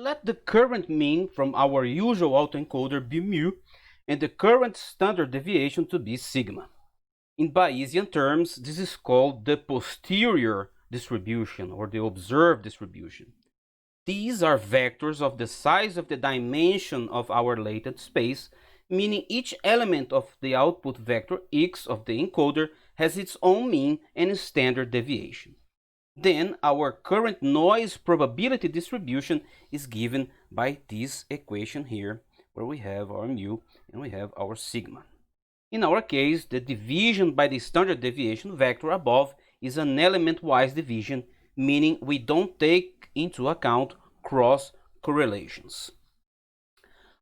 Let the current mean from our usual autoencoder be mu and the current standard deviation to be sigma. In Bayesian terms, this is called the posterior distribution or the observed distribution. These are vectors of the size of the dimension of our latent space, meaning each element of the output vector x of the encoder has its own mean and standard deviation. Then our current noise probability distribution is given by this equation here, where we have our mu and we have our sigma. In our case, the division by the standard deviation vector above is an element-wise division, meaning we don't take into account cross correlations.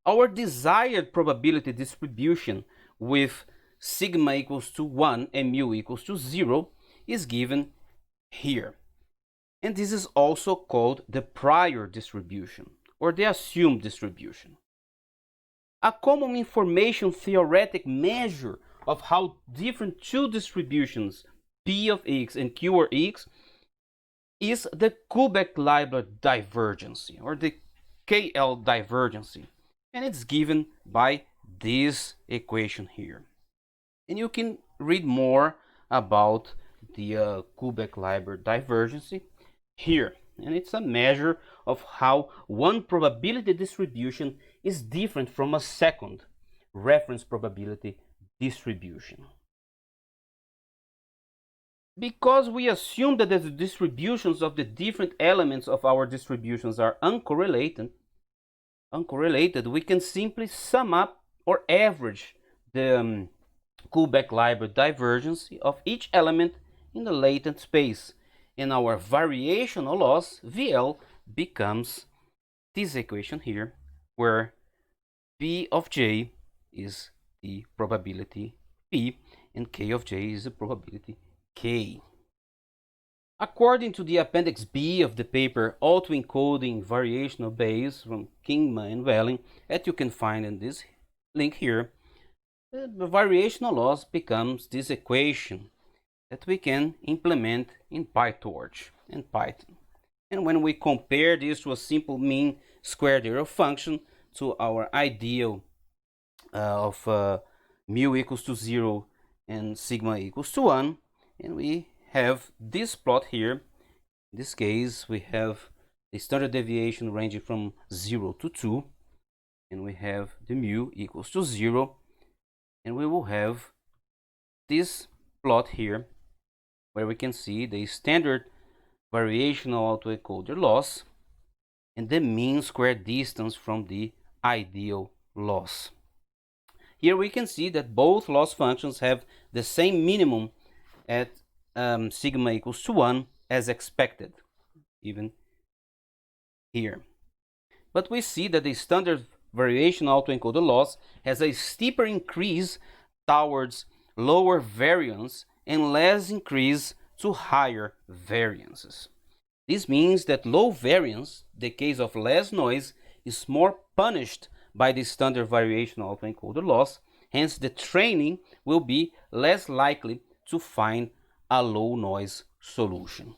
Our desired probability distribution with sigma equals to 1 and mu equals to 0 is given here. And this is also called the prior distribution or the assumed distribution. A common information theoretic measure of how different two distributions P of x and Q of x is the Kullback-Leibler Divergence or the KL divergence, and it's given by this equation here. And you can read more about the Kullback-Leibler Divergence here, and it's a measure of how one probability distribution is different from a second reference probability distribution. Because we assume that the distributions of the different elements of our distributions are uncorrelated, we can simply sum up or average the Kullback-Leibler divergence of each element in the latent space, and our variational loss VL becomes this equation here, where P of j is the probability P and K of j is the probability K. According to the Appendix B of the paper Autoencoding Variational Bayes from Kingma and Welling, that you can find in this link here, the variational loss becomes this equation that we can implement in pytorch and Python. And when we compare this to a simple mean squared error function to our ideal of mu equals to 0 and sigma equals to 1, and we have this plot here. In this case, we have the standard deviation ranging from 0 to 2, and we have the mu equals to 0, and we will have this plot here where we can see the standard variational autoencoder loss and the mean square distance from the ideal loss. Here we can see that both loss functions have the same minimum at sigma equals to 1 as expected, even here. But we see that the standard variational autoencoder loss has a steeper increase towards lower variance and less increase to higher variances. This means that low variance, the case of less noise, is more punished by the standard variational autoencoder loss. Hence, the training will be less likely to find a low noise solution.